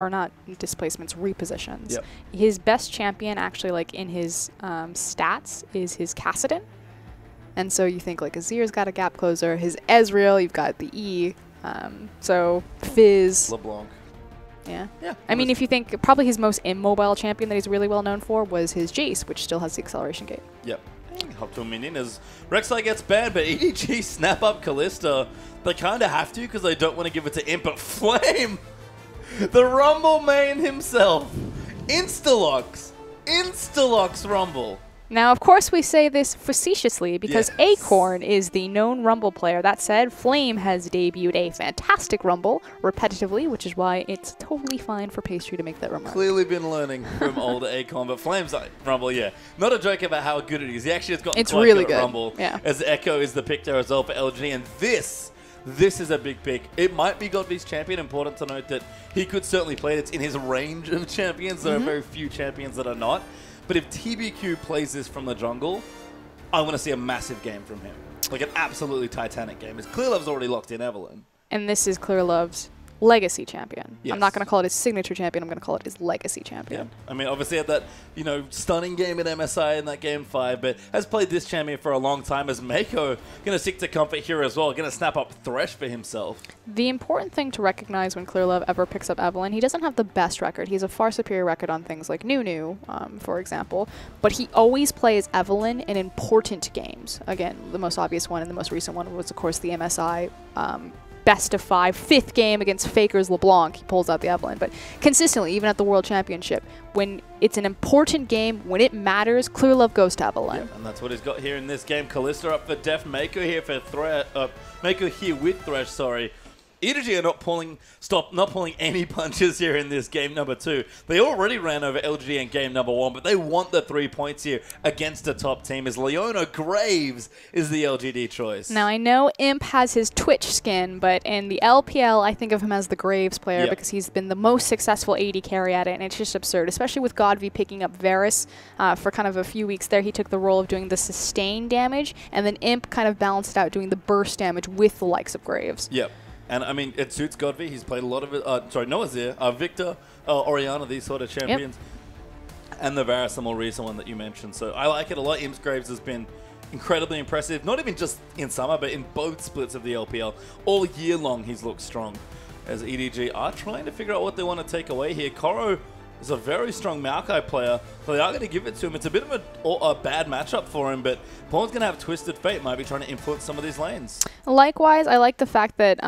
or not displacements, repositions. Yep. His best champion actually, like in his stats, is his Kassadin. And so you think like Azir's got a gap closer, his Ezreal, you've got the E, so Fizz. LeBlanc. Yeah. Yeah. I mean, if you think probably his most immobile champion that he's really well known for was his Jace, which still has the acceleration gate. Yep. Hop to a minion as Rek'Sai gets banned, but EDG snap up Kalista. They kind of have to because they don't want to give it to Imp, but Flame, the Rumble main himself, Instalocks Rumble. Now, of course, we say this facetiously because Yes. Acorn is the known Rumble player. That said, Flame has debuted a fantastic Rumble repetitively, which is why it's totally fine for Pastry to make that remark. Clearly been learning from older Acorn, but Flame's like, Rumble, yeah. Not a joke about how good it is. He actually has gotten quite really good at good. Rumble. Yeah. As Ekko is the pick there as well for LG, and this is a big pick. It might be GODV's champion. Important to note that he could certainly play it. It's in his range of champions. There are very few champions that are not. But if TBQ plays this from the jungle, I want to see a massive game from him. Like an absolutely titanic game. His Clearlove's already locked in Evelyn. And this is Clearlove's legacy champion. Yes. I'm not going to call it his signature champion. I'm going to call it his legacy champion. I mean, obviously had that, stunning game at MSI in that game 5, but has played this champion for a long time as Mako going to stick to comfort here as well, going to snap up Thresh for himself. The important thing to recognize when Clearlove ever picks up Evelyn, he doesn't have the best record. He has a far superior record on things like Nunu, for example, but he always plays Evelyn in important games. Again, the most obvious one and the most recent one was, of course, the MSI best of 5, 5th game against Faker's LeBlanc. He pulls out the Evelyn. But consistently, even at the World Championship, when it's an important game, when it matters, Clearlove goes to Evelyn. Yeah, and that's what he's got here in this game. Kalista up for Def, Mako here for Mako here with Thresh, sorry. EDG are not pulling any punches here in this game number 2. They already ran over LG in game number 1, but they want the 3 points here against the top team as Leona Graves is the LGD choice. Now, I know Imp has his Twitch skin, but in the LPL, I think of him as the Graves player because he's been the most successful AD carry at it, and it's just absurd, especially with GODV picking up Varus for kind of a few weeks there. He took the role of doing the sustain damage, and then Imp kind of balanced it out doing the burst damage with the likes of Graves. Yep. And, I mean, it suits GODV. He's played a lot of it. Sorry, Noah's there. Victor, Orianna, these sort of champions. Yep. And the Varus, the more recent one that you mentioned. So I like it a lot. Imp's Graves has been incredibly impressive. Not even just in summer, but in both splits of the LPL. All year long, he's looked strong. As EDG are trying to figure out what they want to take away here. Koro is a very strong Maokai player, so they are going to give it to him. It's a bit of a bad matchup for him, but Paul's going to have Twisted Fate, might be trying to influence some of these lanes. Likewise, I like the fact that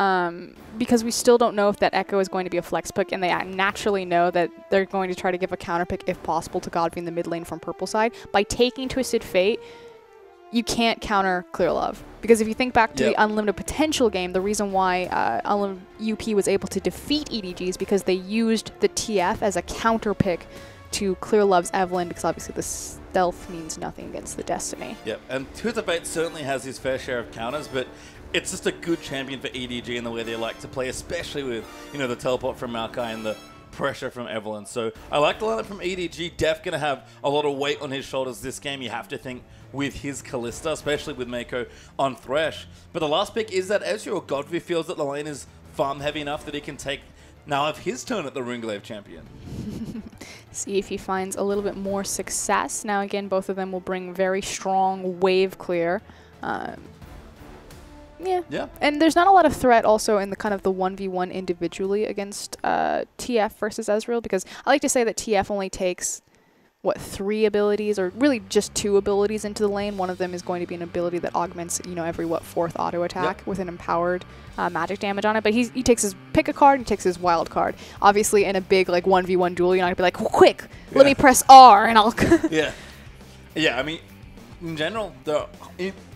because we still don't know if that Ekko is going to be a flex pick, and they naturally know that they're going to try to give a counter pick, if possible, to GODV in the mid lane from purple side. By taking Twisted Fate, you can't counter Clearlove. Because if you think back to the Unlimited Potential game, the reason why UP was able to defeat EDG is because they used the TF as a counter pick to Clearlove's Evelyn, because obviously the stealth means nothing against the Destiny. Yep, and Twisted Fate certainly has his fair share of counters, but it's just a good champion for EDG in the way they like to play, especially with, the teleport from Maokai and the pressure from Evelyn. So I like the lineup from EDG. Def going to have a lot of weight on his shoulders this game. You have to think with his Kalista, especially with Mako on Thresh. But the last pick is that Ezreal. GODV feels that the lane is farm heavy enough that he can now have his turn at the Runglaive champion. See if he finds a little bit more success. Now again, both of them will bring very strong wave clear. Yeah. And there's not a lot of threat also in the kind of the 1v1 individually against TF versus Ezreal, because I like to say that TF only takes, 3 abilities, or really just 2 abilities into the lane. One of them is going to be an ability that augments, every 4th auto attack with an empowered magic damage on it. But he takes his pick a card, he takes his wild card. Obviously, in a big 1v1 duel, you're not gonna be like, quick, let me press R and I'll. Yeah. I mean, in general, the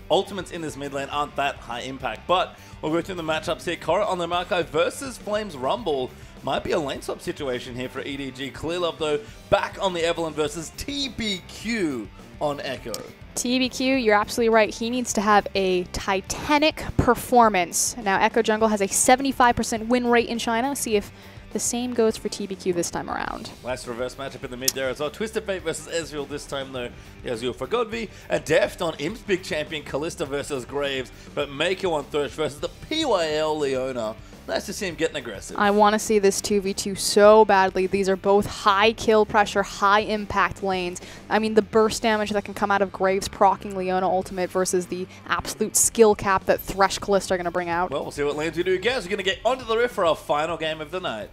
ultimates in this mid lane aren't that high impact. But we'll go through the matchups here. Korra on the Maokai versus Flames Rumble. Might be a lane swap situation here for EDG. Clearlove, though, back on the Evelyn versus TBQ on Ekko. TBQ, you're absolutely right. He needs to have a titanic performance. Now, Ekko Jungle has a 75% win rate in China. See if the same goes for TBQ this time around. Nice reverse matchup in the mid there as well. Twisted Fate versus Ezreal this time, though. Ezreal for GODV. And Deft on Imp's big champion, Kalista versus Graves. But Mako on Thresh versus the PYL Leona Nice to see him getting aggressive. I want to see this 2v2 so badly. These are both high kill pressure, high impact lanes. I mean, the burst damage that can come out of Graves proccing Leona ultimate versus the absolute skill cap that Thresh Kalista are going to bring out. Well, we'll see what lanes we do, guys. We're going to get onto the rift for our final game of the night.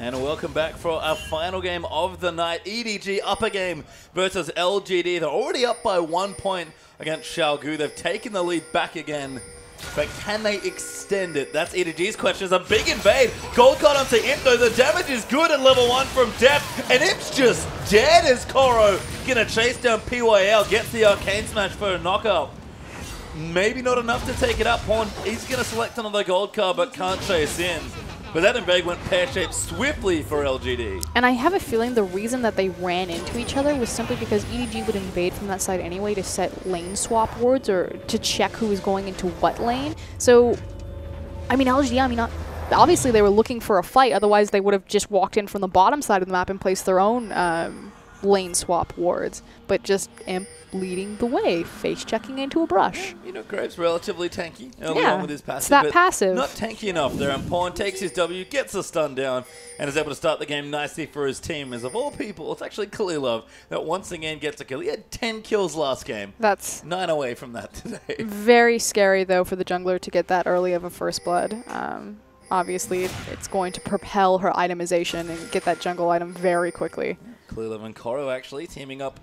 And welcome back for our final game of the night. EDG upper game versus LGD. They're already up by 1 point against Xiaogu. They've taken the lead back again. But can they extend it? That's EDG's question. It's a big invade. Gold card onto Imp, though. The damage is good at level 1 from Depth. And Imp's just dead as Koro. Gonna chase down PYL. Gets the Arcane Smash for a knockout. Maybe not enough to take it up. Pawn, he's gonna select another gold card, but can't chase in. But that invade went pear-shaped swiftly for LGD. And I have a feeling the reason that they ran into each other was simply because EDG would invade from that side anyway to set lane swap wards or to check who was going into what lane. So, I mean, LGD, obviously they were looking for a fight, otherwise they would have just walked in from the bottom side of the map and placed their own lane swap wards. But just Imp leading the way, face checking into a brush. You know, Graves relatively tanky early on with his passive. It's that but passive. Not tanky enough there. And Pawn takes his W, gets a stun down, and is able to start the game nicely for his team. As of all people, it's actually Clearlove that once again gets a kill. He had 10 kills last game. That's 9 away from that today. Very scary, though, for the jungler to get that early of a first blood. Obviously, it's going to propel her itemization and get that jungle item very quickly. Clearlove and Koro actually teaming up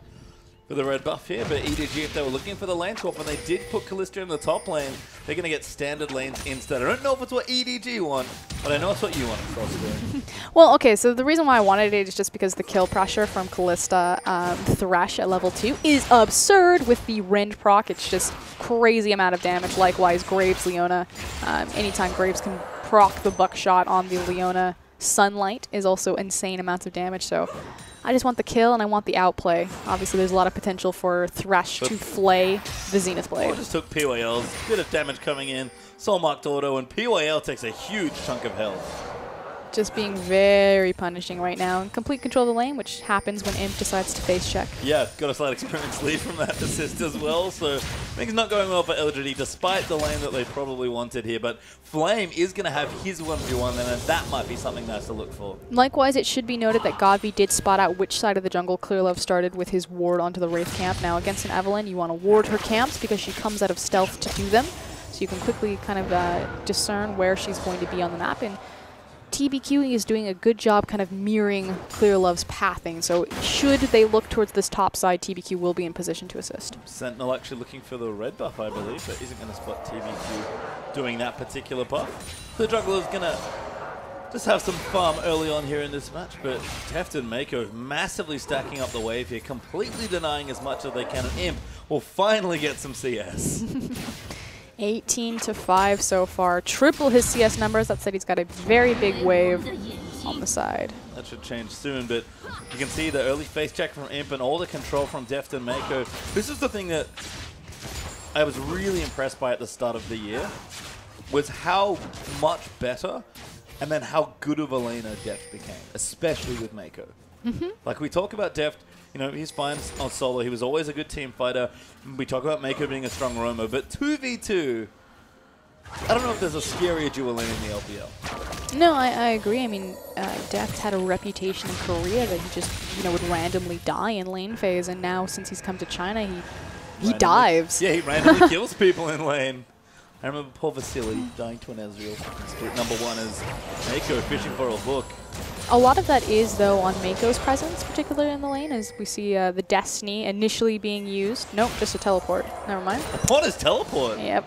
for the red buff here, but EDG, if they were looking for the lane swap and they did put Kalista in the top lane, they're going to get standard lanes instead. I don't know if it's what EDG want, but I know it's what you want across the Well, okay, so the reason why I wanted it is just because the kill pressure from Kalista Thresh at level 2 is absurd with the Rend proc. It's just crazy amount of damage. Likewise, Graves, Leona. Anytime Graves can proc the buckshot on the Leona Sunlight is also insane amounts of damage, so I just want the kill and I want the outplay. Obviously, there's a lot of potential for Thresh to flay the Zenith Blade. I just took PYL's bit of damage coming in, soul marked auto, and PYL takes a huge chunk of health. Just being very punishing right now. And complete control of the lane, which happens when Imp decides to face check. Yeah, got a slight experience lead from that assist as well, so things not going well for LGD, despite the lane that they probably wanted here. But Flame is going to have his 1v1 then, and that might be something nice to look for. Likewise, it should be noted that GODV did spot out which side of the jungle Clearlove started with his ward onto the Wraith camp. Now, against an Evelynn, you want to ward her camps because she comes out of stealth to do them. So you can quickly kind of discern where she's going to be on the map. And TBQ is doing a good job kind of mirroring Clearlove's pathing, so should they look towards this top side, TBQ will be in position to assist. Sentinel actually looking for the red buff, I believe, but isn't going to spot TBQ doing that particular buff. The jungler is going to just have some farm early on here in this match, but Deft and Mako massively stacking up the wave here, completely denying as much as they can, and Imp will finally get some CS. 18-5 so far. Triple his CS numbers. That said, he's got a very big wave on the side. That should change soon, but you can see the early face check from Imp and all the control from Deft and Mako. This is the thing that I was really impressed by at the start of the year, was how much better and then how good of a laner Deft became, especially with Mako. Like, we talk about Deft, you know, he's fine on solo. He was always a good team fighter. We talk about Mako being a strong roamer, but 2v2, I don't know if there's a scarier dual lane in the LPL. No, I agree. I mean, Deft had a reputation in Korea that he just, you know, would randomly die in lane phase, and now since he's come to China, he dives. Yeah, he randomly kills people in lane. I remember poor Vasily dying to an Ezreal. Split number 1 is Mako fishing for a hook. A lot of that is, though, on Mako's presence, particularly in the lane, as we see the Destiny initially being used. Nope, just a teleport. Never mind. Upon his teleport? Yep.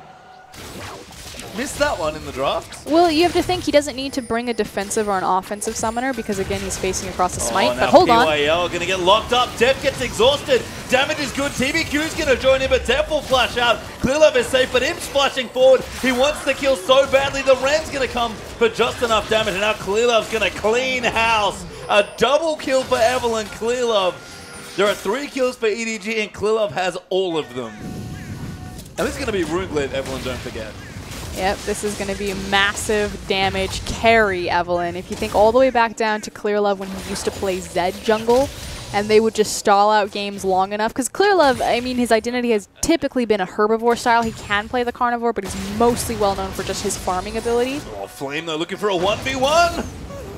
Missed that one in the draft. Well, you have to think he doesn't need to bring a defensive or an offensive summoner because, again, he's facing across the smite. But hold on. PYL going to get locked up. Def gets exhausted. Damage is good. TBQ's going to join in, but Def will flash out. Clearlove is safe, but Imp's flashing forward. He wants the kill so badly. The Ram's going to come for just enough damage, and now Clearlove's going to clean house. A double kill for Evelynn Clearlove. There are 3 kills for EDG, and Clearlove has all of them. And this is going to be Rune Glade, Evelynn, don't forget. Yep, this is going to be massive damage carry, Evelyn. If you think all the way back down to Clearlove when he used to play Zed jungle, and they would just stall out games long enough. Because Clearlove, I mean, his identity has typically been a herbivore style. He can play the carnivore, but he's mostly well known for just his farming ability. Oh, Flame, though, looking for a 1v1.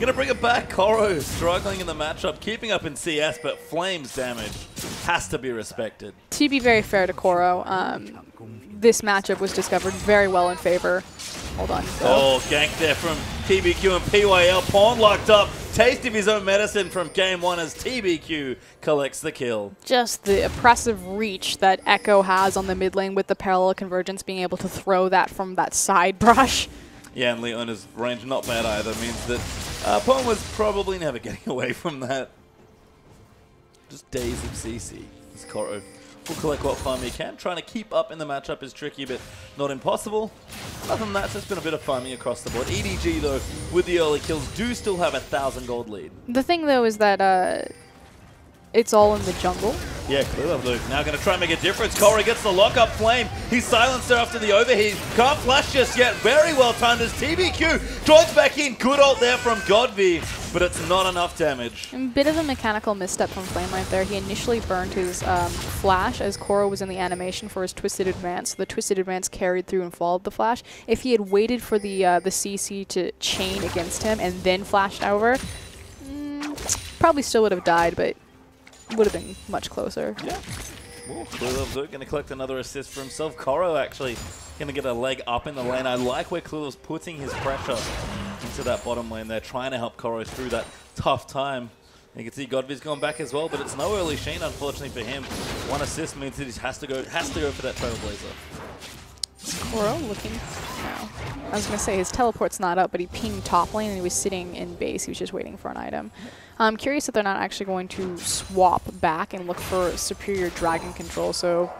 Gonna bring it back. Koro struggling in the matchup, keeping up in CS, but Flame's damage has to be respected. To be very fair to Koro, this matchup was discovered very well in favor. Hold on. Oh, gank there from TBQ and PYL. Pawn locked up. Taste of his own medicine from game one as TBQ collects the kill. Just the oppressive reach that Ekko has on the mid lane with the parallel convergence, being able to throw that from that side brush. Yeah, and Leona's range not bad either. Means that Pawn was probably never getting away from that. Just days of CC. This Koro will collect what farm he can. Trying to keep up in the matchup is tricky, but not impossible. Other than that, it's just been a bit of farming across the board. EDG, though, with the early kills, do still have 1,000 gold lead. The thing, though, is that it's all in the jungle. Yeah, Clearlove, though, now going to try and make a difference. Koro gets the lock-up Flame. He's silenced there after the overheat. Can't flash just yet. Very well timed as TBQ joins back in. Good ult there from GODV, but it's not enough damage. A bit of a mechanical misstep from Flame right there. He initially burned his flash as Koro was in the animation for his Twisted Advance. So the Twisted Advance carried through and followed the flash. If he had waited for the CC to chain against him and then flashed over, probably still would have died, but would have been much closer. Yeah. Clearlove's going to collect another assist for himself. Koro actually going to get a leg up in the lane. I like where Clearlove's putting his pressure into that bottom lane there, trying to help Koro through that tough time. You can see GODV's gone back as well, but it's no early Sheen, unfortunately for him. One assist means that he has to go for that Trailblazer. Koro looking now. I was going to say his teleport's not up, but he pinged top lane and he was sitting in base. He was just waiting for an item. I'm curious if they're not actually going to swap back and look for superior dragon control. So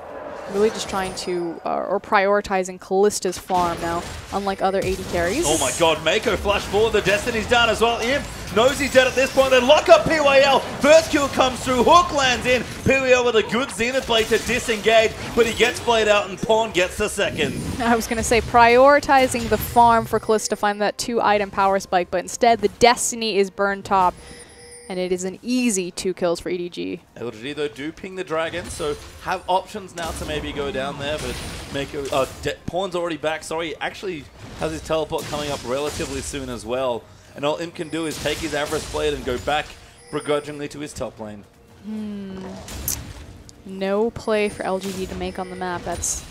really just trying to, or prioritizing Kallista's farm now, unlike other AD carries. Oh my god, Mako flash forward, the Destiny's down as well. Imp knows he's dead at this point, then lock up PYL. First kill comes through, Hook lands in. PYL with a good Zenith Blade to disengage, but he gets played out and Pawn gets the second. I was going to say prioritizing the farm for Callista to find that 2-item power spike, but instead the Destiny is burned top. And it is an easy 2 kills for EDG. LGD, though, do ping the dragon, so have options now to maybe go down there, but Mako, Pawn's already back. Sorry, he actually has his teleport coming up relatively soon as well. And all Imp can do is take his Avarice Blade and go back begrudgingly to his top lane. No play for LGD to make on the map. That's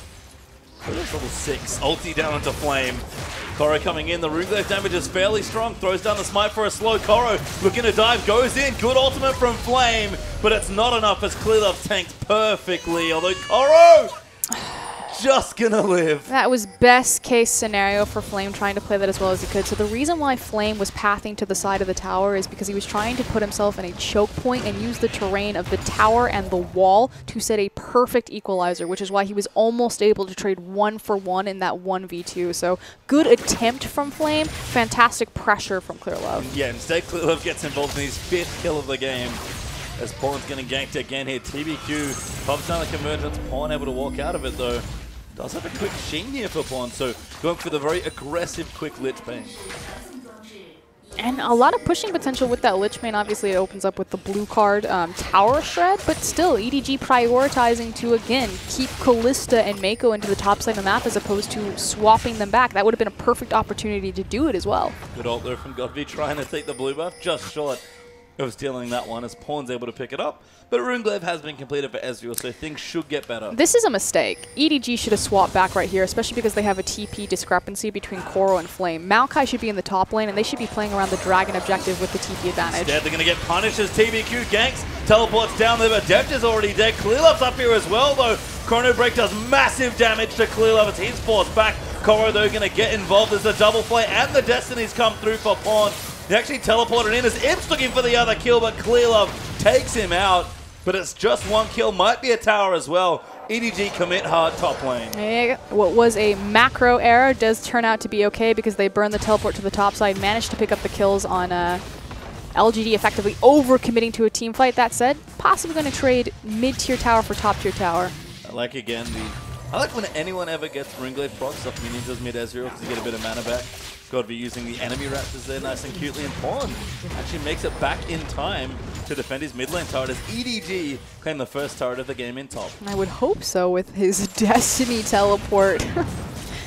level 6. Ulti down into Flame. Koro coming in, the Runeglaive damage is fairly strong, throws down the smite for a slow. Koro looking to dive, goes in, good ultimate from Flame, but it's not enough as Clearlove tanked perfectly, although Koro just gonna live. That was best case scenario for Flame, trying to play that as well as he could. So the reason why Flame was pathing to the side of the tower is because he was trying to put himself in a choke point and use the terrain of the tower and the wall to set a perfect equalizer, which is why he was almost able to trade 1-for-1 in that 1v2. So good attempt from Flame, fantastic pressure from Clearlove. Yeah, instead Clearlove gets involved in his 5th kill of the game. As Pawn's getting ganked again here. TBQ pops down the convergence. Pawn able to walk out of it though. Does have a quick Sheen here for Pawn, so going for the very aggressive quick Lich Bane. And a lot of pushing potential with that Lich Bane. Obviously it opens up with the blue card Tower Shred, but still EDG prioritizing to again keep Callista and Mako into the top side of the map as opposed to swapping them back. That would have been a perfect opportunity to do it as well. Good ult there from GODV trying to take the blue buff, just short of stealing that one as Pawn's able to pick it up. But Runeglaive has been completed for Ezreal, so things should get better. This is a mistake. EDG should have swapped back right here, especially because they have a TP discrepancy between Koro and Flame. Maokai should be in the top lane, and they should be playing around the dragon objective with the TP advantage. Instead, they're going to get punished as TBQ ganks, teleports down there, but Deft is already dead. Clearlove's up here as well, though. Chrono Break does massive damage to Clearlove as he's forced back. Koro, though, going to get involved as the double play, and the Destinies come through for Pawn. He actually teleported in as Imp's looking for the other kill, but Clearlove takes him out. But it's just 1 kill, might be a tower as well. EDG commit hard top lane. Yeah, what was a macro error does turn out to be okay because they burn the teleport to the top side, managed to pick up the kills on LGD, effectively over-committing to a team fight. That said, possibly going to trade mid-tier tower for top-tier tower. I like, again, the I like when anyone ever gets Ringglaive procs off minions as mid Ezreal because you get a bit of mana back. GODV using the enemy raptors there nice and cutely, and Pawn actually makes it back in time to defend his mid lane turret as EDG claimed the first turret of the game in top. I would hope so with his Destiny teleport.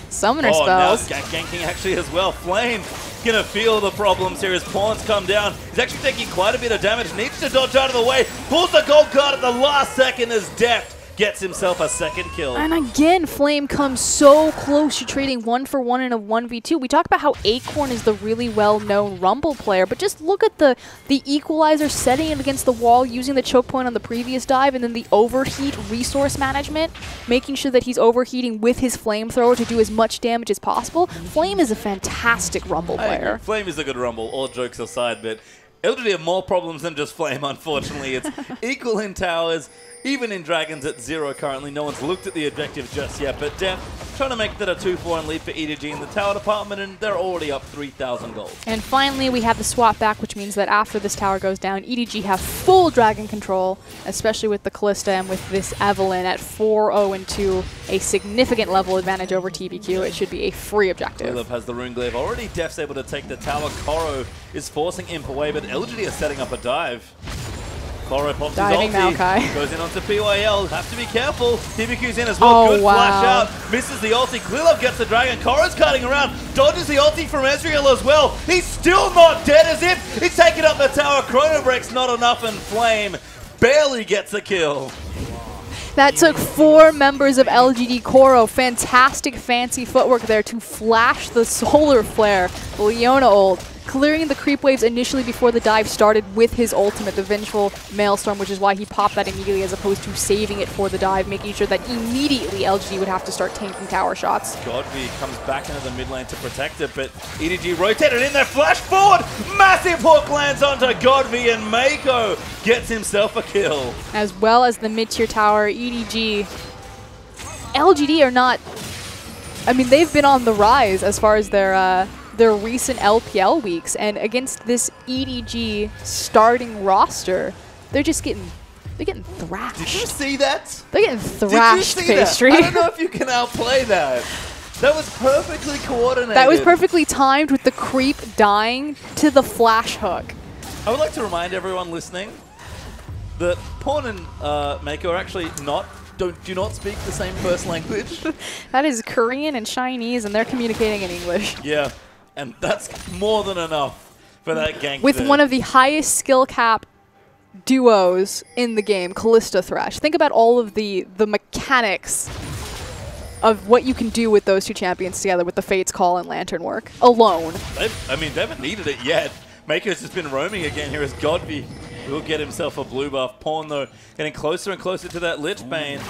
Summoner spells. Now ganking actually as well. Flame gonna feel the problems here as Pawns come down. He's actually taking quite a bit of damage, needs to dodge out of the way, pulls the gold card at the last second as Deft gets himself a second kill. And again, Flame comes so close to trading 1-for-1 in a 1v2. We talk about how Acorn is the really well-known Rumble player, but just look at the equalizer, setting it against the wall, using the choke point on the previous dive, and then the overheat resource management, making sure that he's overheating with his flamethrower to do as much damage as possible. Flame is a fantastic Rumble player. Flame is a good Rumble, all jokes aside, but LGD have more problems than just Flame, unfortunately. It's equal in towers, even in Dragons at 0 currently. No one's looked at the objective just yet, but Deft trying to make that a 2-4 lead for EDG in the tower department, and they're already up 3,000 gold. And finally, we have the swap back, which means that after this tower goes down, EDG have full dragon control, especially with the Callista and with this Evelynn at 4-0-2, a significant level advantage over TBQ. It should be a free objective. Clearlove has the Runeglaive. Already Deft's able to take the tower. Koro is forcing Imp away, but LGD are setting up a dive. Koro pops his ulti, goes in onto PYL, have to be careful. TBQ's in as well, good flash out, misses the ulti. Clearlove gets the dragon, Koro's cutting around, dodges the ulti from Ezreal as well. He's still not dead as if he's taking up the tower. Chrono Break's not enough, and Flame barely gets a kill. That took 4 members of LGD Koro. Fantastic fancy footwork there to flash the solar flare. Leona ult, clearing the creep waves initially before the dive started with his ultimate, the Vengeful Maelstrom, which is why he popped that immediately as opposed to saving it for the dive, making sure that immediately LGD would have to start tanking tower shots. GODV comes back into the mid lane to protect it, but EDG rotated in there, flash forward, massive hook lands onto GODV, and Mako gets himself a kill. As well as the mid-tier tower, EDG. LGD are not, I mean, they've been on the rise as far as their recent LPL weeks, and against this EDG starting roster, they're getting thrashed. Did you see that? They're getting thrashed, Pastry. That? I don't know if you can outplay that. That was perfectly coordinated. That was perfectly timed with the creep dying to the flash hook. I would like to remind everyone listening that Pawn and Mako are actually do not speak the same first language. That is Korean and Chinese, and they're communicating in English. Yeah. And that's more than enough for that gank. With one of the highest skill cap duos in the game, Callista Thresh. Think about all of the mechanics of what you can do with those two champions together with the Fate's Call and Lantern work alone. I mean, they haven't needed it yet. Mako's just been roaming again here as GODV will get himself a blue buff. Pawn, though, getting closer and closer to that Lich Bane.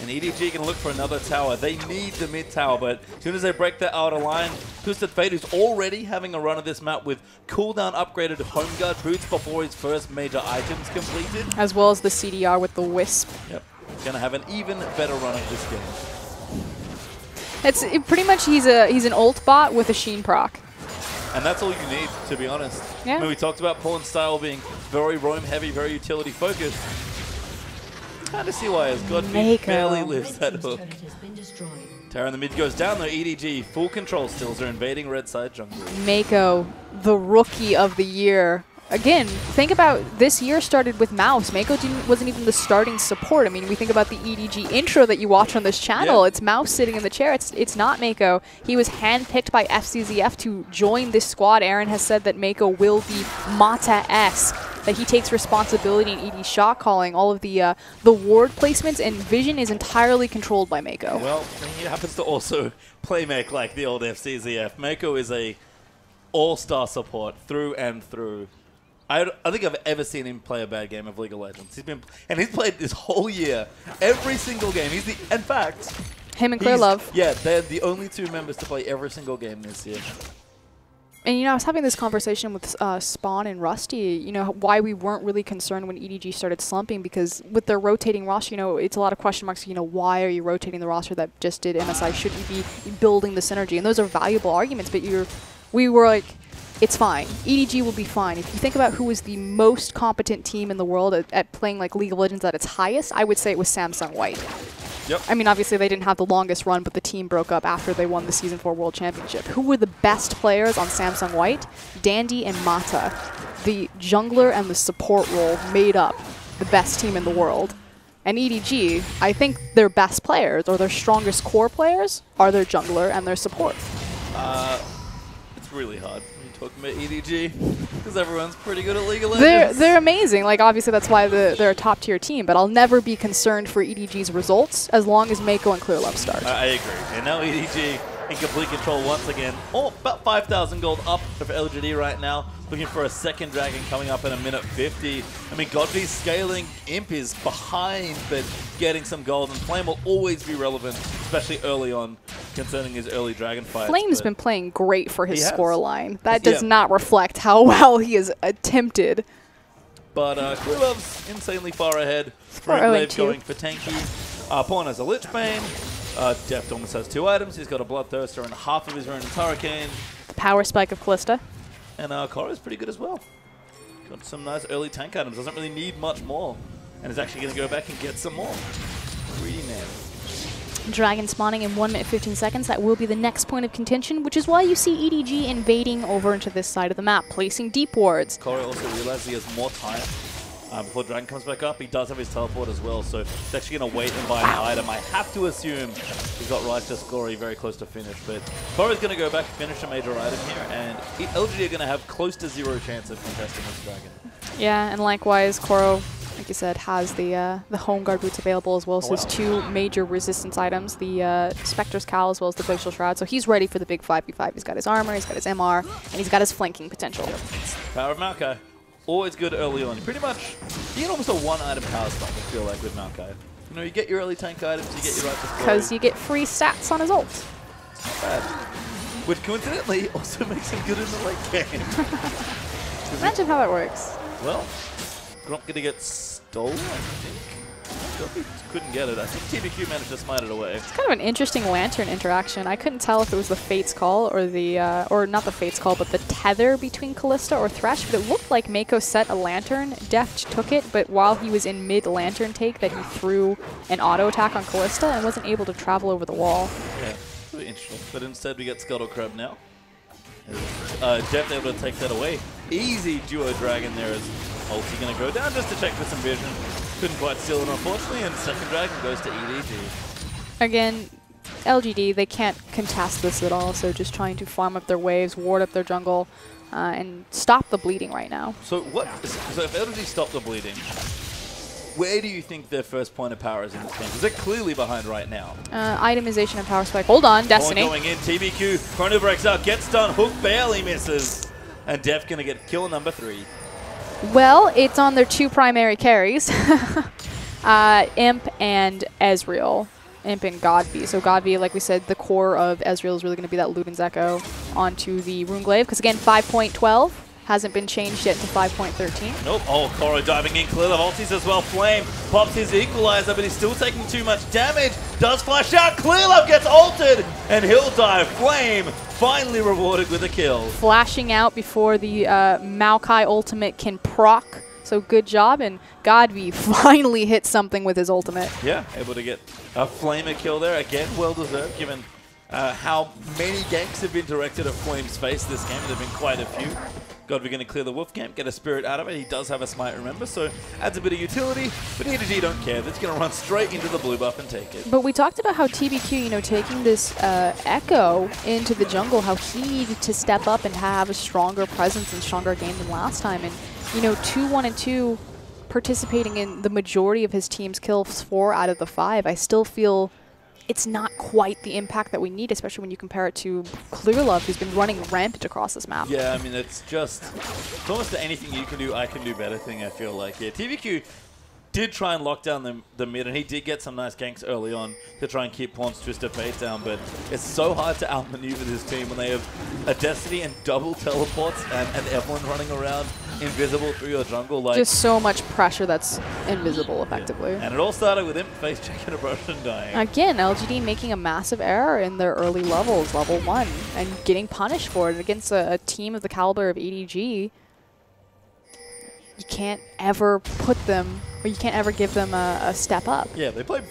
And EDG can look for another tower. They need the mid tower, but as soon as they break that outer line, Twisted Fate, who's already having a run of this map with cooldown upgraded Home Guard boots before his first major items completed. As well as the CDR with the Wisp. Yep. Gonna have an even better run of this game. Pretty much he's an ult bot with a Sheen proc. And that's all you need, to be honest. Yeah. I mean, we talked about Pawn's style being very roam heavy, very utility focused. Hard to see why, as GODV barely lives that hook. Terra in the mid goes down though. EDG full control stills are invading red side jungle. Mako, the rookie of the year. Again, think about this year started with Mouse. Mako wasn't even the starting support. I mean, we think about the EDG intro that you watch on this channel. Yeah. It's Mouse sitting in the chair. It's not Mako. He was handpicked by FCZF to join this squad. Aaron has said that Mako will be Mata-esque, that he takes responsibility in ED shot calling, all of the ward placements, and vision is entirely controlled by Mako. Well, he happens to also play make like the old FCZF. Mako is a all-star support through and through. I don't think I've ever seen him play a bad game of League of Legends. He's played this whole year, every single game. In fact, him and Clearlove. Yeah, they're the only 2 members to play every single game this year. And, you know, I was having this conversation with Spawn and Rusty, you know, why we weren't really concerned when EDG started slumping, because with their rotating roster, you know, it's a lot of question marks, you know, why are you rotating the roster that just did MSI? Shouldn't you be building the synergy? And those are valuable arguments, but we were like, it's fine. EDG will be fine. If you think about who was the most competent team in the world at playing like League of Legends at its highest, I would say it was Samsung White. Yep. I mean, obviously they didn't have the longest run, but the team broke up after they won the Season 4 World Championship. Who were the best players on Samsung White? Dandy and Mata. The jungler and the support role made up the best team in the world. And EDG, I think their best players, or their strongest core players, are their jungler and their support. It's really hard when you're talking about EDG, because everyone's pretty good at League of Legends. They're amazing. Like, obviously that's why they're a top-tier team, but I'll never be concerned for EDG's results as long as Mako and Clearlove start. I agree. And now EDG in complete control once again. Oh, about 5,000 gold up for LGD right now. Looking for a second dragon coming up in a minute 50. I mean, GODV's scaling. Imp is behind, but getting some gold. And Flame will always be relevant, especially early on, concerning his early dragon fights. Flame's been playing great for his scoreline. That Yeah. does not reflect how well he has attempted. But Clearlove's insanely far ahead. Or Grave going for tanky. Pawn has a Lich Bane. Deft almost has 2 items. He's got a Bloodthirster and half of his rune and Hurricane. Power Spike of Callista. And Korra's pretty good as well. Got some nice early tank items. Doesn't really need much more. And is actually going to go back and get some more. Greedy man. Dragon spawning in 1 minute 15 seconds. That will be the next point of contention, which is why you see EDG invading over into this side of the map, placing deep wards. Korra also realizes he has more time before Dragon comes back up. He does have his teleport as well, so he's actually going to wait and buy an item. I have to assume he's got Righteous Glory very close to finish, but Korra's going to go back and finish a major item here, and LGD are going to have close to 0 chance of contesting this Dragon. Yeah, and likewise, Koro, like you said, has the Home Guard boots available as well, so his 2 major resistance items, the Spectre's Cowl as well as the Glacial Shroud, so he's ready for the big 5v5. He's got his armor, he's got his MR, and he's got his flanking potential. Yep. Power of Maokai. Always good early on. Pretty much, you get almost a 1-item power spike, I feel like, with Maokai. You know, you get your early tank items, you get your Righteous Glory. Because you get free stats on his ult. It's not bad. Which coincidentally also makes him good in the late game. Imagine how that works. Well, Gromp gonna get stolen, I think. He couldn't get it. I think TBQ managed to smite it away. It's kind of an interesting Lantern interaction. I couldn't tell if it was the Fate's Call or the, or not the Fate's Call, but the tether between Callista or Thresh, but it looked like Mako set a Lantern. Deft took it, but while he was in mid-Lantern take, that he threw an auto attack on Callista and wasn't able to travel over the wall. Yeah, really interesting. But instead we get Scuttle Crab now. Deft able to take that away. Easy duo dragon there as ulti gonna go down just to check for some vision. Couldn't quite steal it, unfortunately, and second dragon goes to EDG. Again, LGD, they can't contest this at all, so just trying to farm up their waves, ward up their jungle, and stop the bleeding right now. So if LGD stop the bleeding, where do you think their first point of power is in this game? Because they're clearly behind right now. Itemization and power spike. Hold on, Destiny. Going in, TBQ, Chrono breaks out, gets done, Hook barely misses. And Def gonna get kill number 3. Well, it's on their 2 primary carries, Imp and Ezreal. Imp and GODV. So GODV, like we said, the core of Ezreal is really going to be that Luden's Ekko onto the Runeglaive. Because again, 5.12 hasn't been changed yet to 5.13. Nope. Oh, Korra diving in. Clearlove ultis as well. Flame pops his equalizer, but he's still taking too much damage. Does flash out. Clearlove gets ulted, and he'll die. Flame finally rewarded with a kill. Flashing out before the Maokai ultimate can proc. So good job, and GODV finally hit something with his ultimate. Yeah, able to get a Flamer kill there. Again, well-deserved, given how many ganks have been directed at Flame's face this game. There have been quite a few. GODV going to clear the Wolf camp, get a Spirit out of it. He does have a Smite, remember, so adds a bit of utility, but EDG don't care. They're just going to run straight into the blue buff and take it. But we talked about how TBQ, you know, taking this Ekko into the jungle, how he needed to step up and have a stronger presence and stronger game than last time. And, you know, 2-1 and 2 participating in the majority of his team's kills, 4 out of the 5. I still feel it's not quite the impact that we need, especially when you compare it to Clearlove, who's been running rampant across this map. Yeah, I mean, it's almost anything you can do, I can do better thing, I feel like. Yeah, TBQ did try and lock down the mid, and he did get some nice ganks early on to try and keep Pawn's Twisted Fate down, but it's so hard to outmaneuver this team when they have a Destiny and double teleports and everyone running around invisible through your jungle. Like, just so much pressure that's invisible, effectively. Yeah. And it all started with him face checking a brush and dying. Again, LGD making a massive error in their early levels, level 1, and getting punished for it against a team of the caliber of EDG. You can't ever put them, or you can't ever give them a step up. Yeah, they play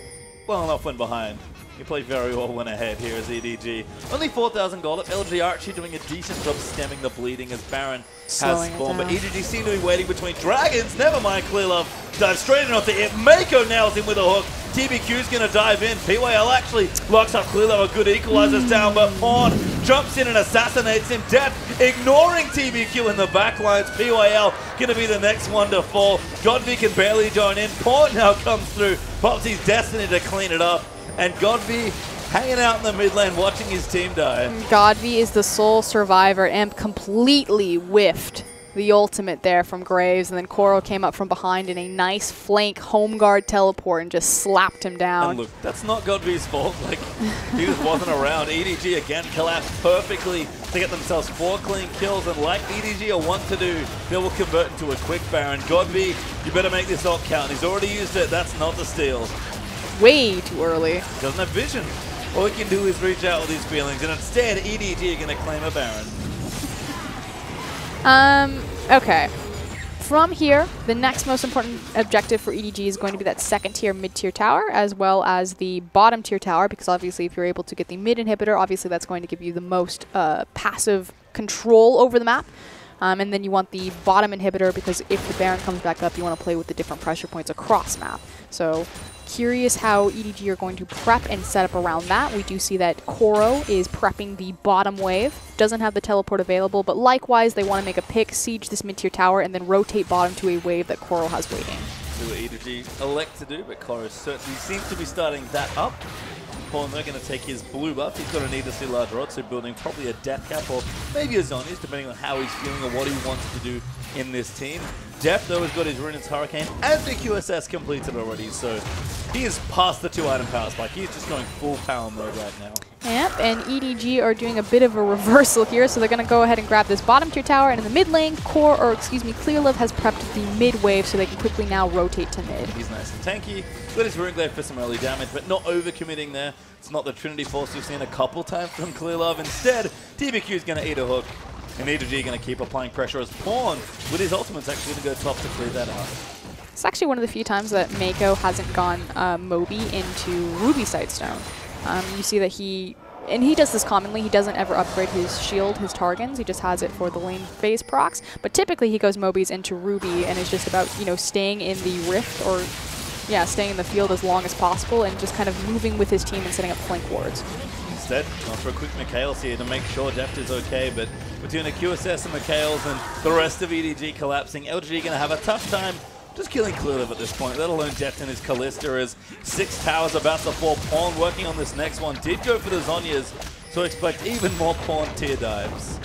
well enough when behind. You play very well when ahead here as EDG. Only 4,000 gold up. LG are actually doing a decent job stemming the bleeding as Baron has spawned. But EDG seem to be waiting between dragons. Never mind, Clearlove dives straight in onto it. Mako nails him with a hook. TBQ's going to dive in. PYL actually locks up Clearlove. A good equalizer's down, but Pawn jumps in and assassinates him. Death ignoring TBQ in the backlines. PYL going to be the next one to fall. GODV can barely join in. Pawn now comes through. Pops his destiny to clean it up. And GODV hanging out in the mid lane watching his team die. GODV is the sole survivor. Imp completely whiffed the ultimate there from Graves, and then Koro came up from behind in a nice flank home guard teleport and just slapped him down. And look, that's not GODV's fault. Like, he just wasn't around. EDG again collapsed perfectly to get themselves 4 clean kills, and like EDG are wont to do, they will convert into a quick Baron. GODV, you better make this ult count. He's already used it. That's not the steal. Way too early. Doesn't have vision. All he can do is reach out with his feelings, and instead EDG are going to claim a Baron. Okay. From here, the next most important objective for EDG is going to be that second tier, mid-tier tower, as well as the bottom tier tower, because obviously if you're able to get the mid inhibitor, obviously that's going to give you the most passive control over the map. And then you want the bottom inhibitor, because if the Baron comes back up, you want to play with the different pressure points across map. So curious how EDG are going to prep and set up around that. We do see that Koro is prepping the bottom wave. Doesn't have the teleport available, but likewise, they want to make a pick, siege this mid-tier tower, and then rotate bottom to a wave that Koro has waiting. Do what EDG elect to do, but Koro certainly seems to be starting that up. Pawn, they're going to take his blue buff. He's going to need to see large rod, so building probably a death cap or maybe a zonies, depending on how he's feeling or what he wants to do in this team. Def, though, has got his Ruinous Hurricane and the QSS completed already, so he is past the 2-item power spike. He's just going full power mode right now. Yep, and EDG are doing a bit of a reversal here, so they're going to go ahead and grab this bottom tier tower, and in the mid lane, Clearlove has prepped the mid wave, so they can quickly now rotate to mid. He's nice and tanky. Got his Rune Glaive for some early damage, but not overcommitting there. It's not the Trinity Force you've seen a couple times from Clearlove. Instead, TBQ is going to eat a hook, and EDG going to keep applying pressure as Pawn, with his ultimate's actually going to go top to clear that out. It's actually one of the few times that Mako hasn't gone Moby into Ruby Sightstone. You see that he does this commonly, he doesn't ever upgrade his shield, his Targons, he just has it for the lane phase procs, but typically he goes Mobies into Ruby and is just about, you know, staying in the rift or, yeah, staying in the field as long as possible and just kind of moving with his team and setting up flank wards. Instead, going for a quick Mikhails here to make sure Deft is okay, but between a QSS and Mikhails and the rest of EDG collapsing, LGD going to have a tough time just killing Clearlove at this point, let alone Deft and his Callista as 6 towers about to fall. Pawn working on this next one. Did go for the Zhonya's, so expect even more Pawn tier dives.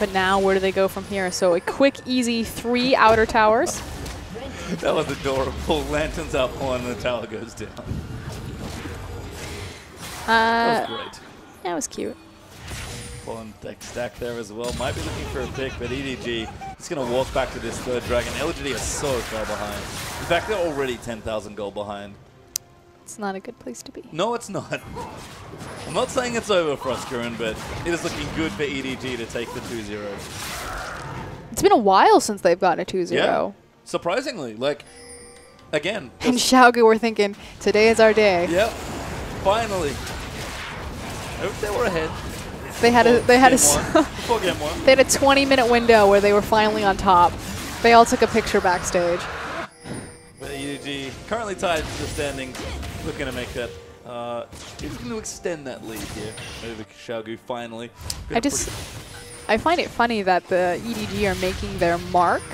But now, where do they go from here? So a quick, easy 3 outer towers. That was adorable. Lanterns out Pawn and the tower goes down. That was great. That was cute. Pawn deck stack there as well. Might be looking for a pick, but EDG is going to walk back to this third dragon. LGD is so far behind. In fact, they're already 10,000 gold behind. It's not a good place to be. No, it's not. I'm not saying it's over for us, Kieran, but it is looking good for EDG to take the 2-0. It's been a while since they've gotten a 2-0. Yeah, surprisingly. Like, again. And Xiaogu were thinking, today is our day. Yep, finally. They were ahead. They had a 20-minute window where they were finally on top. They all took a picture backstage. But EDG currently tied to the standings, looking to make that. He's going to extend that lead here over Xiaogu finally. I find it funny that the EDG are making their mark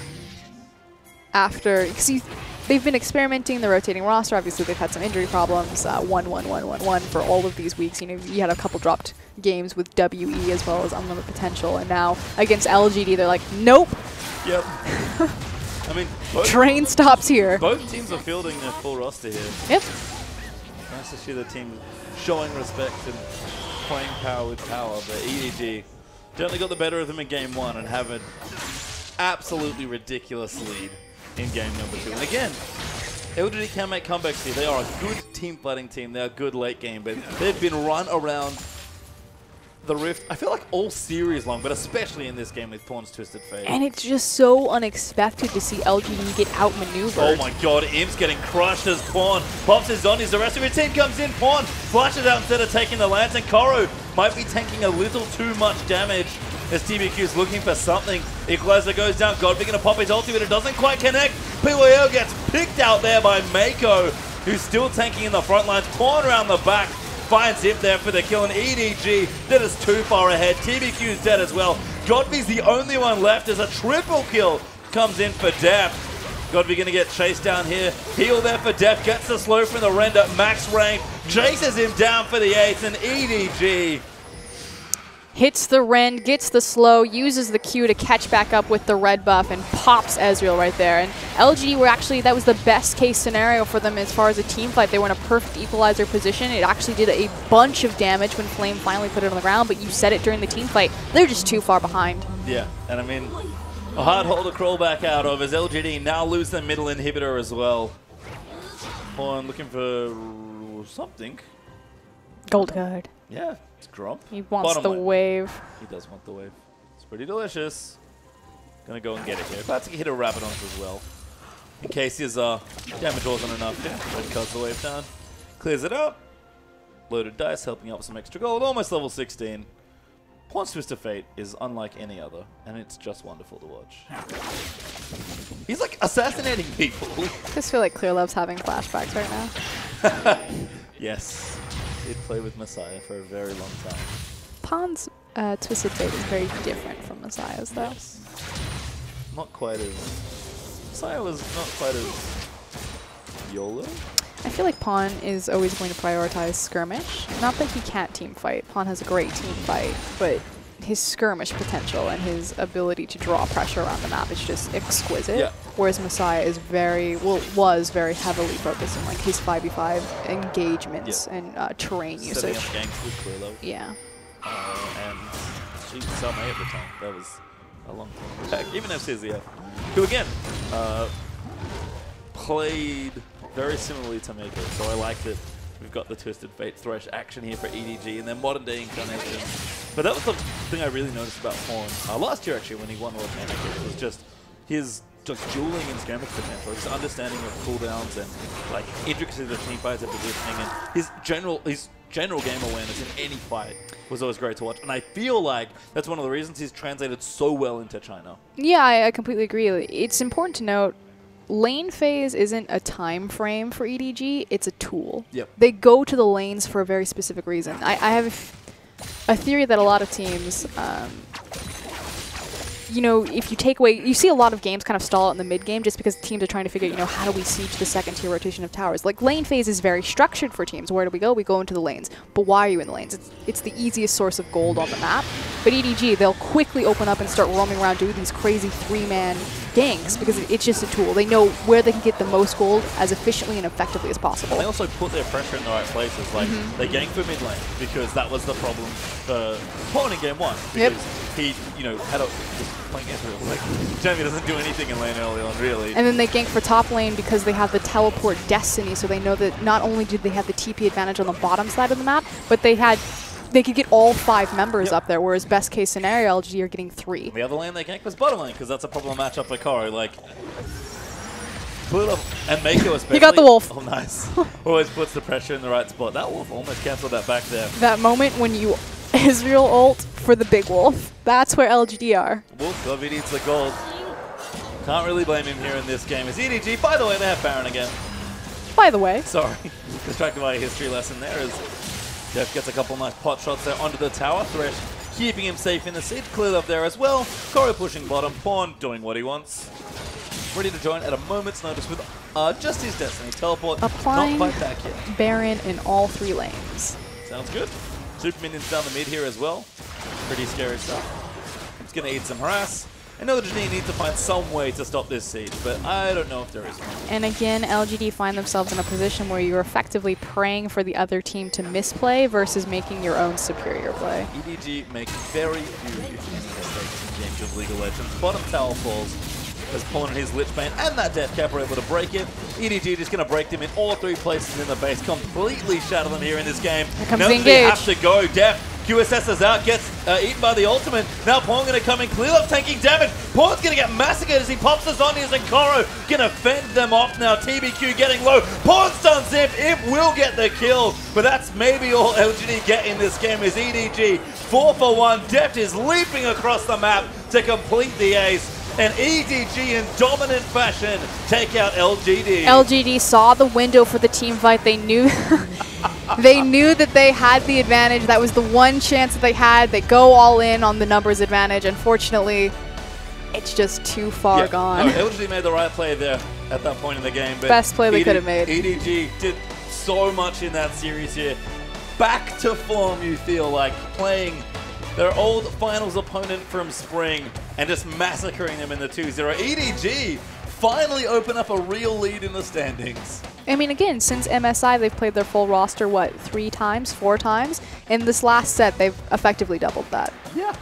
after, because they've been experimenting the rotating roster. Obviously, they've had some injury problems. 1-1-1-1-1 for all of these weeks. You know, you had a couple dropped games with WE as well as Unlimited Potential, and now against LGD, they're like, nope. Yep. I mean, train stops here. Both teams are fielding their full roster here. Yep. Nice to see the team showing respect and playing power with power, but EDG definitely got the better of them in game 1 and have an absolutely ridiculous lead in game number 2. And again, LGD can make comebacks here. They are a good team fighting team. They are good late game, but they've been run around the Rift, I feel like all series long, but especially in this game with Pawn's Twisted Fate. And it's just so unexpected to see LGD get outmaneuvered. Oh my god, Imp's getting crushed as Pawn pops his zombies. The rest of his team comes in. Pawn flashes out instead of taking the lance, and Koro might be tanking a little too much damage as TBQ is looking for something. Equalizer goes down. GODV going to pop his ulti, but it doesn't quite connect. PYL gets picked out there by Mako, who's still tanking in the front lines. Pawn around the back finds him there for the kill, and EDG, that is too far ahead. TBQ is dead as well. GODV's the only one left as a triple kill comes in for Def. GODV going to get chased down here. Heal there for Def, gets the slow from the render. Max range, chases him down for the Eigth, and EDG hits the rend, gets the slow, uses the Q to catch back up with the red buff, and pops Ezreal right there. And LG were actually, that was the best case scenario for them as far as a team fight. They were in a perfect equalizer position. It actually did a bunch of damage when Flame finally put it on the ground, but you said it during the team fight. They're just too far behind. Yeah, and I mean, a hard hole to crawl back out of as LGD now lose their middle inhibitor as well. Pawn looking for something. Gold card. Yeah, it's Grump. He wants the wave. He does want the wave. It's pretty delicious. Gonna go and get it here. About to hit a Rabadon as well. In case his damage wasn't enough. Yeah, red cuts the wave down. Clears it up. Loaded dice, helping out with some extra gold. Almost level 16. Pawn's Twisted Fate is unlike any other, and it's just wonderful to watch. He's like assassinating people. I just feel like Clearlove's having flashbacks right now. Yes. Did play with Messiah for a very long time. Pawn's Twisted Fate is very different from Messiah's, though. Yes. Not quite as... Messiah was not quite as YOLO. I feel like Pawn is always going to prioritize skirmish. Not that he can't team fight. Pawn has a great team fight, but his skirmish potential and his ability to draw pressure around the map is just exquisite. Yeah. Whereas Messiah is very, well, was very heavily focused on like his 5v5 engagements and terrain usage. Setting up ganks with Clearlove. Yeah. And she Salmay at the time. That was a long time back. Even FCZF, who again played very similarly to Mako. So I like that we've got the Twisted Fate Thresh action here for EDG and their modern day incarnation. But that was the thing I really noticed about Pawn last year actually when he won World Championship. It was just his dueling and skirmish potential, his understanding of cooldowns and like intricacies of teamfights and positioning, and his general game awareness in any fight was always great to watch. And I feel like that's one of the reasons he's translated so well into China. Yeah, I completely agree. It's important to note lane phase isn't a time frame for EDG, it's a tool. Yep. They go to the lanes for a very specific reason. I have a theory that a lot of teams, you know, if you take away, you see a lot of games kind of stall out in the mid game just because teams are trying to figure out, you know, how do we siege the second tier rotation of towers. Like lane phase is very structured for teams. Where do we go? We go into the lanes. But why are you in the lanes? It's the easiest source of gold on the map. But EDG, they'll quickly open up and start roaming around doing these crazy 3-man ganks because it's just a tool. They know where they can get the most gold as efficiently and effectively as possible. They also put their pressure in the right places. Like they ganked for mid lane because that was the problem for Pawn in game 1. Because he, you know, had a playing Ezreal. Like Jamie doesn't do anything in lane early on, really. And then they gank for top lane because they have the teleport destiny, so they know that not only did they have the TP advantage on the bottom side of the map, but they could get all 5 members up there, whereas best case scenario, LGD are getting 3. The other lane they ganked was bottom lane, because that's a problem matchup for Koro. Like, and Mako especially. He got the wolf. Oh, nice. Always puts the pressure in the right spot. That wolf almost canceled that back there. That moment when you Ezreal ult for the big wolf. That's where LGD are. Wolf, GODV needs the gold. Can't really blame him here in this game. As EDG, by the way, they have Baron again. By the way. Sorry. Distracted by a history lesson there as Def gets a couple nice pot shots there onto the tower. Thresh keeping him safe in the seat. Clearlove there as well. Koro pushing bottom. Pawn doing what he wants. Ready to join at a moment's notice with just his destiny. Teleport, applying not quite back yet. Baron in all 3 lanes. Sounds good. Super minions down the mid here as well. Pretty scary stuff. It's going to eat some harass. I know LGD need to find some way to stop this siege, but I don't know if there is one. And again, LGD find themselves in a position where you're effectively praying for the other team to misplay versus making your own superior play. EDG make very few, if any, mistakes in games of League of Legends. Bottom tower falls as Pawn and his Lichbane and that Death Cap are able to break it. EDG just going to break them in all 3 places in the base, completely shatter them here in this game. Here comes now the engage. They have to go. Def QSS is out, gets eaten by the ultimate. Now Pawn going to come in, Clearlove taking damage. Pawn's going to get massacred as he pops the Zhonya's and Koro going to fend them off now. TBQ getting low. Pawn stuns Imp. Imp will get the kill, but that's maybe all LGD get in this game is EDG. 4 for 1. Deft is leaping across the map to complete the ace. And EDG in dominant fashion take out LGD. LGD saw the window for the team fight. They knew they knew that they had the advantage. That was the one chance that they had. They go all in on the numbers advantage. Unfortunately, it's just too far gone. No, LGD made the right play there at that point in the game. But best play they could have made. EDG did so much in that series here. Back to form, you feel like, playing their old finals opponent from spring and just massacring them in the 2-0. EDG finally open up a real lead in the standings. I mean, again, since MSI, they've played their full roster, what, 3 times, 4 times? In this last set, they've effectively doubled that. Yeah.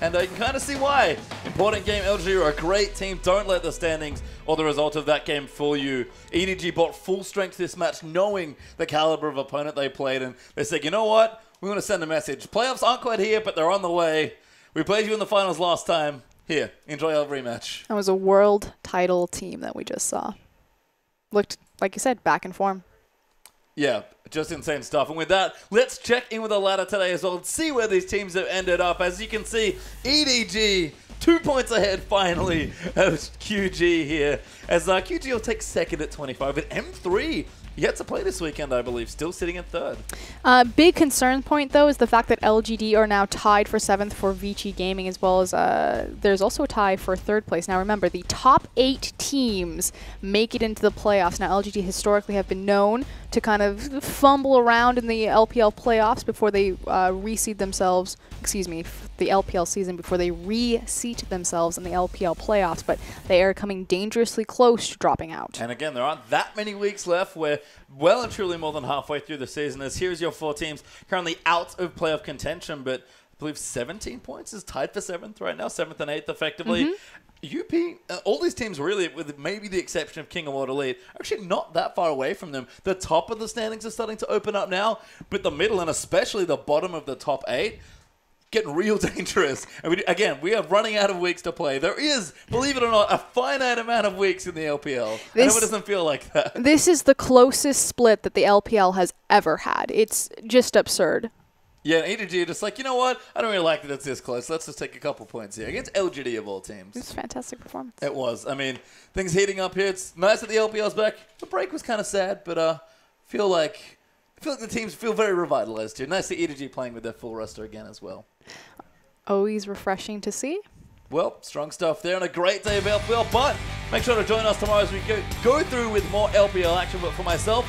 And I can kind of see why. Important game, LGD are a great team. Don't let the standings or the result of that game fool you. EDG brought full strength to this match, knowing the caliber of opponent they played, and they said, you know what? We want to send a message. Playoffs aren't quite here, but they're on the way. We played you in the finals last time. Here, enjoy our rematch. That was a world title team that we just saw. Looked, like you said, back in form. Yeah, just insane stuff. And with that, let's check in with the ladder today as well and see where these teams have ended up. As you can see, EDG 2 points ahead finally of QG here. As QG will take second at 25 with M3 yet to play this weekend, I believe, still sitting in third. Big concern point, though, is the fact that LGD are now tied for 7th for EDG Gaming, as well as there's also a tie for 3rd place. Now, remember, the top 8 teams make it into the playoffs. Now, LGD historically have been known to kind of fumble around in the LPL playoffs before they reseed themselves, the LPL season before they reseat themselves in the LPL playoffs, but they are coming dangerously close to dropping out. And again, there aren't that many weeks left. We're well and truly more than halfway through the season. As here's your 4 teams currently out of playoff contention, but I believe 17 points is tied for 7th right now, 7th and 8th effectively. UP, all these teams really, with maybe the exception of King of World Elite, are actually not that far away from them. The top of the standings are starting to open up now, but the middle and especially the bottom of the top 8 getting real dangerous. And we are running out of weeks to play. There is, believe it or not, a finite amount of weeks in the LPL. I know it doesn't feel like that. This is the closest split that the LPL has ever had. It's just absurd. Yeah, and EDG are just like, you know what? I don't really like that it's this close. Let's just take a couple points here against LGD of all teams. It's a fantastic performance. It was. I mean, things heating up here. It's nice that the LPL's back. The break was kind of sad, but I feel like the teams feel very revitalized here. Nice to see EDG playing with their full roster again as well. Always refreshing to see. Well, strong stuff there and a great day of LPL, but make sure to join us tomorrow as we go through with more LPL action. But for myself,